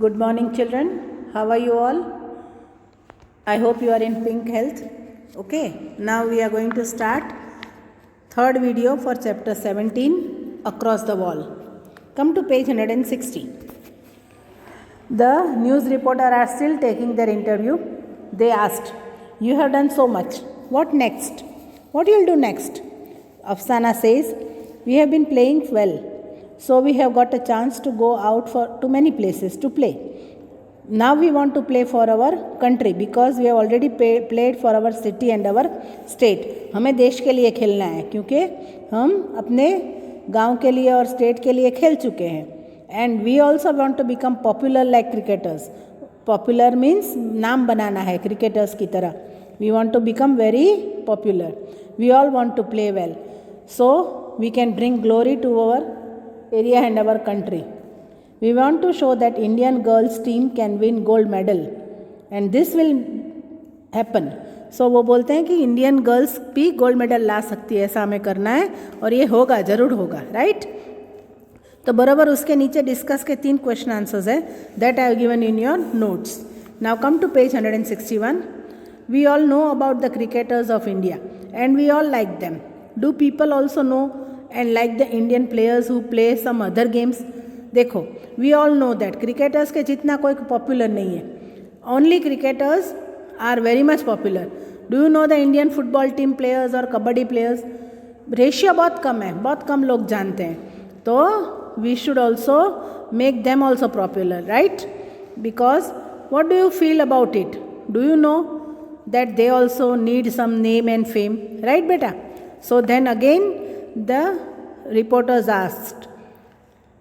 Good morning, children. How are you all? I hope you are in pink health. Okay, now we are going to start third video for chapter 17, Across the Wall. Come to page 160. The news reporter are still taking their interview. They asked, "You have done so much. What next? What you will do next?" Afsana says, "We have been playing well. So we have got a chance to go out to many places to play. Now we want to play for our country because we have already played for our city and our state. हमें देश के लिए खेलना है क्योंकि हम अपने गांव के लिए और स्टेट के लिए खेल चुके हैं. And we also want to become popular like cricketers. Popular means नाम बनाना है cricketers की तरह. We want to become very popular. We all want to play well. So we can bring glory to our area and our country. We want to show that Indian girls team can win gold medal and this will happen. So वो बोलते हैं कि Indian girls भी gold medal ला सकती है, ऐसा हमें करना है और ये होगा, ज़रूर होगा, राइट? तो बराबर उसके नीचे डिस्कस के 3 क्वेश्चन आंसर्स है that I have given in your notes. Now come to page 161. We all know about the cricketers of India and we all like them. Do people also know and like the Indian players who play some other games? देखो, we all know that cricketers के जितना कोई popular नहीं है. Only cricketers are very much popular. Do you know the Indian football team players और kabaddi players? Ratio बहुत कम है, बहुत कम लोग जानते हैं. तो we should also make them also popular, right? Because what do you feel about it? Do you know that they also need some name and fame, right beta? So then again the reporters asked,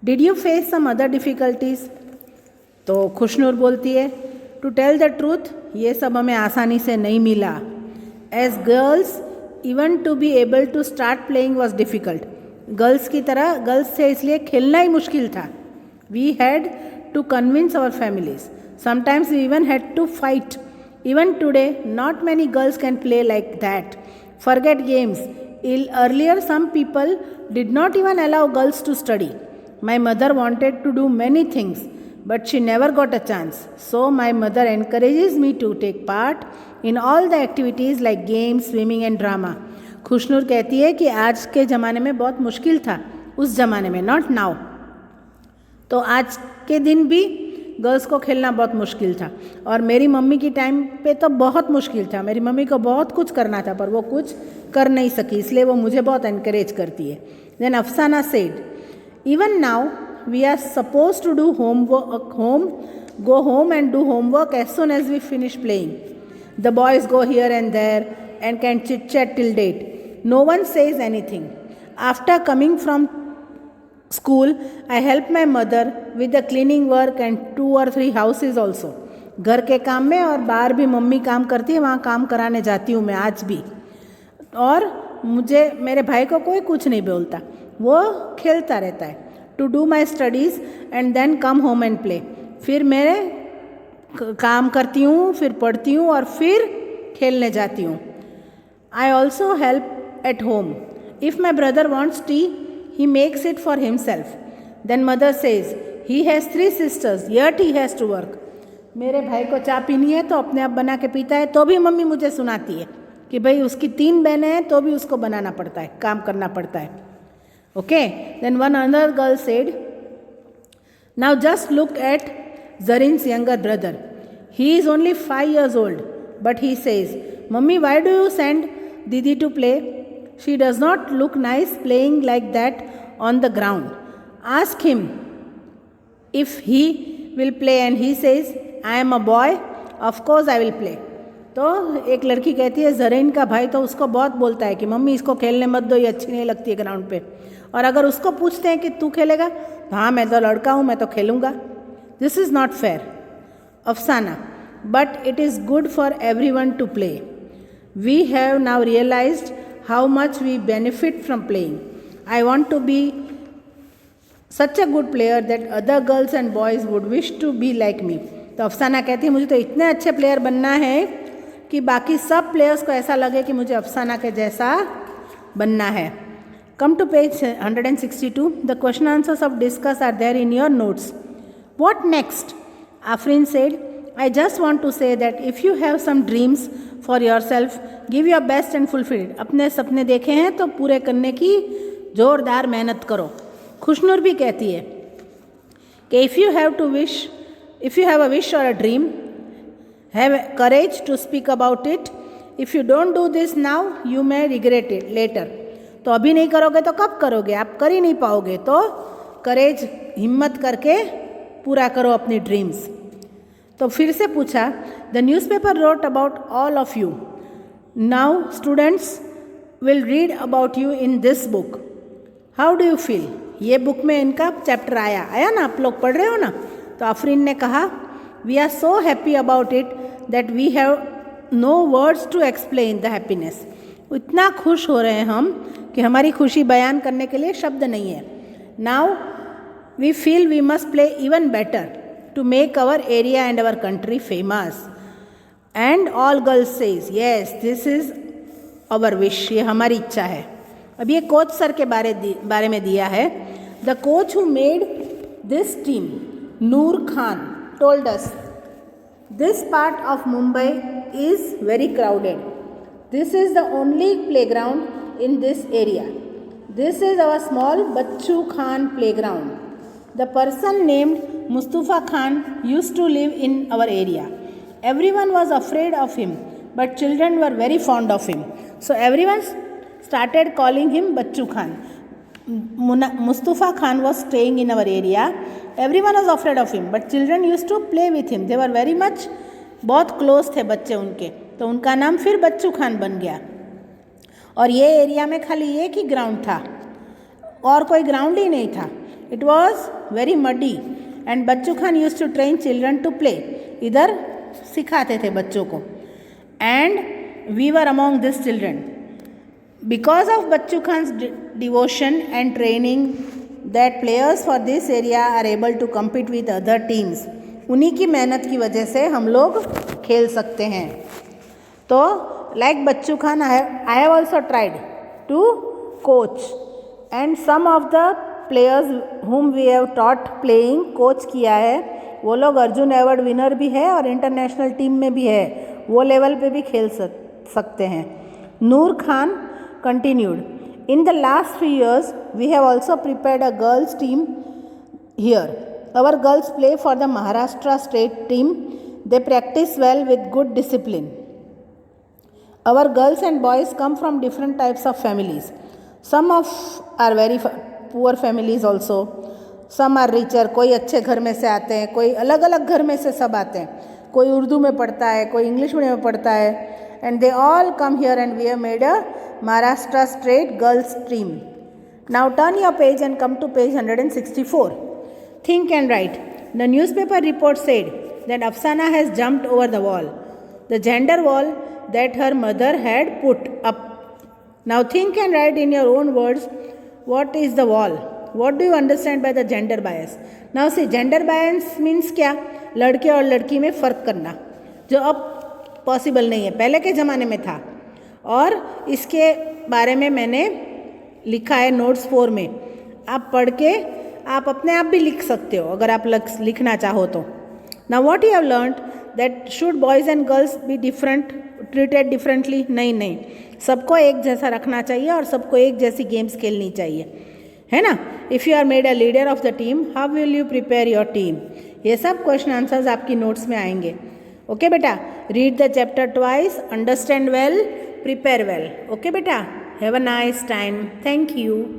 did you face some other difficulties? तो खुशनूर बोलती है, to tell the truth, ये सब हमें आसानी से नहीं मिला. As girls, even to be able to start playing was difficult. Girls की तरह गर्ल्स से इसलिए खेलना ही मुश्किल था. We had to convince our families. Sometimes we even had to fight. Even today, not many girls can play like that. Forget games. Earlier, some people did not even allow girls to study. My mother wanted to do many things, but she never got a chance. So my mother encourages me to take part in all the activities like games, swimming and drama. खुशनूर कहती है कि आज के ज़माने में बहुत मुश्किल था, उस ज़माने में, not now. तो आज के दिन भी गर्ल्स को खेलना बहुत मुश्किल था और मेरी मम्मी की टाइम पे तो बहुत मुश्किल था. मेरी मम्मी को बहुत कुछ करना था पर वो कुछ कर नहीं सकी, इसलिए वो मुझे बहुत एनकरेज करती है. Then Afsana said, even now we are suppose to do go home and do homework as soon as we finish playing. The boys go here and there and can chit chat till date. No one says anything. After coming from school, I help my mother with the cleaning work and 2 or 3 houses also. घर के काम में और बाहर भी mummy काम करती है, वहाँ काम कराने जाती हूँ मैं आज भी. और मुझे मेरे भाई को कोई कुछ नहीं बोलता, वो खेलता रहता है. To do my studies and then come home and play. फिर मैं काम करती हूँ, फिर पढ़ती हूँ और फिर खेलने जाती हूँ. I also help at home. If my brother wants T, he makes it for himself. Then mother says, he has 3 sisters, yet he has to work. मेरे भाई को चाय पीनी है तो अपने आप बना के पीता है, तो भी मम्मी मुझे सुनाती है कि भाई उसकी 3 बहनें हैं तो भी उसको बनाना पड़ता है, काम करना पड़ता है. Okay, then one other girl said, now just look at Zarin's younger brother. He is only 5 years old, but he says, Mummy, why do you send Didi to play? She does not look nice playing like that on the ground. Ask him if he will play and he says, I am a boy, of course I will play. तो एक लड़की कहती है ज़रीन का भाई तो उसको बहुत बोलता है कि मम्मी इसको खेलने मत दो, ये अच्छी नहीं लगती है ग्राउंड पे. और अगर उसको पूछते हैं कि तू खेलेगा तो हाँ मैं तो लड़का हूँ, मैं तो खेलूँगा. This is not fair. Afsana, but it is good for everyone to play. We have now realised how much we benefit from playing. I want to be such a good player that other girls and boys would wish to be like me. तो अफसाना कहती है मुझे तो इतने अच्छे player बनना है कि बाकी सब प्लेयर्स को ऐसा लगे कि मुझे अफसाना के जैसा बनना है. Come to page 162. The question answers of discuss are there in your notes. What next? Afrin said, I just want to say that if you have some dreams for yourself, give your best and fulfill it. अपने सपने देखे हैं तो पूरे करने की जोरदार मेहनत करो. खुशनूर भी कहती है कि if you have a wish or a dream, have courage to speak about it. If you don't do this now, you may regret it later. तो अभी नहीं करोगे तो कब करोगे? आप कर ही नहीं पाओगे. तो करेज, हिम्मत करके पूरा करो अपनी ड्रीम्स. तो फिर से पूछा, the newspaper wrote about all of you. Now students will read about you in this book. How do you feel? ये बुक में इनका चैप्टर आया ना, आप लोग पढ़ रहे हो ना. तो आफरीन ने कहा, we are so happy about it that we have no words to explain the happiness. इतना खुश हो रहे हैं हम कि हमारी खुशी बयान करने के लिए शब्द नहीं है. Now we feel we must play even better to make our area and our country famous. And all girls says, yes, this is our wish. ये हमारी इच्छा है. अब ये कोच सर के बारे में दिया है. The coach who made this team, Noor Khan, told us, this part of Mumbai is very crowded. This is the only playground in this area. This is our small Bachchu Khan playground. The person named Mustafa Khan used to live in our area. Everyone was afraid of him, but children were very fond of him. So everyone started calling him Bachchu Khan. Mustafa Khan was staying in our area. Everyone was afraid of him, but children used to play with him. They were very much, बहुत close थे बच्चे उनके, तो उनका नाम फिर बच्चू खान बन गया. और ये एरिया में खाली एक ही ग्राउंड था और कोई ग्राउंड ही नहीं था. It was very muddy and Bachchu Khan use to train children to play. इधर सिखाते थे बच्चों को. And we were among this children. Because of Bachchu Khan's devotion and training that players for this area are able to compete with other teams. उन्हीं की मेहनत की वजह से हम लोग खेल सकते हैं. तो like Bachchu Khan, I have also tried to coach and some of the players whom we have taught playing, coach किया है, वो लोग अर्जुन अवार्ड विनर भी है और इंटरनेशनल टीम में भी है. वो लेवल पे भी खेल सकते हैं. नूर Khan continued, in the last 3 years we have also prepared a girls team here. Our girls play for the Maharashtra state team. They practice well with good discipline. Our girls and boys come from different types of families. Some of are very poor families also, some are richer. कोई अच्छे घर में से आते हैं, कोई अलग अलग घर में से सब आते हैं. कोई उर्दू में पढ़ता है, कोई इंग्लिश मीडियम में पढ़ता है. And they all come here and we have made a Maharashtra state girls team. Now turn your page and come to page 164. Think and write. The newspaper report said that Afsana has jumped over the wall, the gender wall that her mother had put up. Now think and write in your own words, what is the wall? What do you understand by the gender bias? Now see, gender bias means क्या? लड़के और लड़की में फ़र्क करना, जो अब possible नहीं है, पहले के ज़माने में था. और इसके बारे में मैंने लिखा है नोट्स 4 में. आप पढ़ के आप अपने आप भी लिख सकते हो अगर आप लिखना चाहो तो. Now what you have learned that should boys and girls be different, treated differently? नहीं, सबको एक जैसा रखना चाहिए और सबको एक जैसी गेम्स खेलनी चाहिए, है ना. If you are made a leader of the team, how will you prepare your team? ये सब क्वेश्चन आंसर्स आपकी नोट्स में आएंगे. ओके बेटा, read the chapter twice, understand well, prepare well. Okay बेटा, have a nice time. Thank you.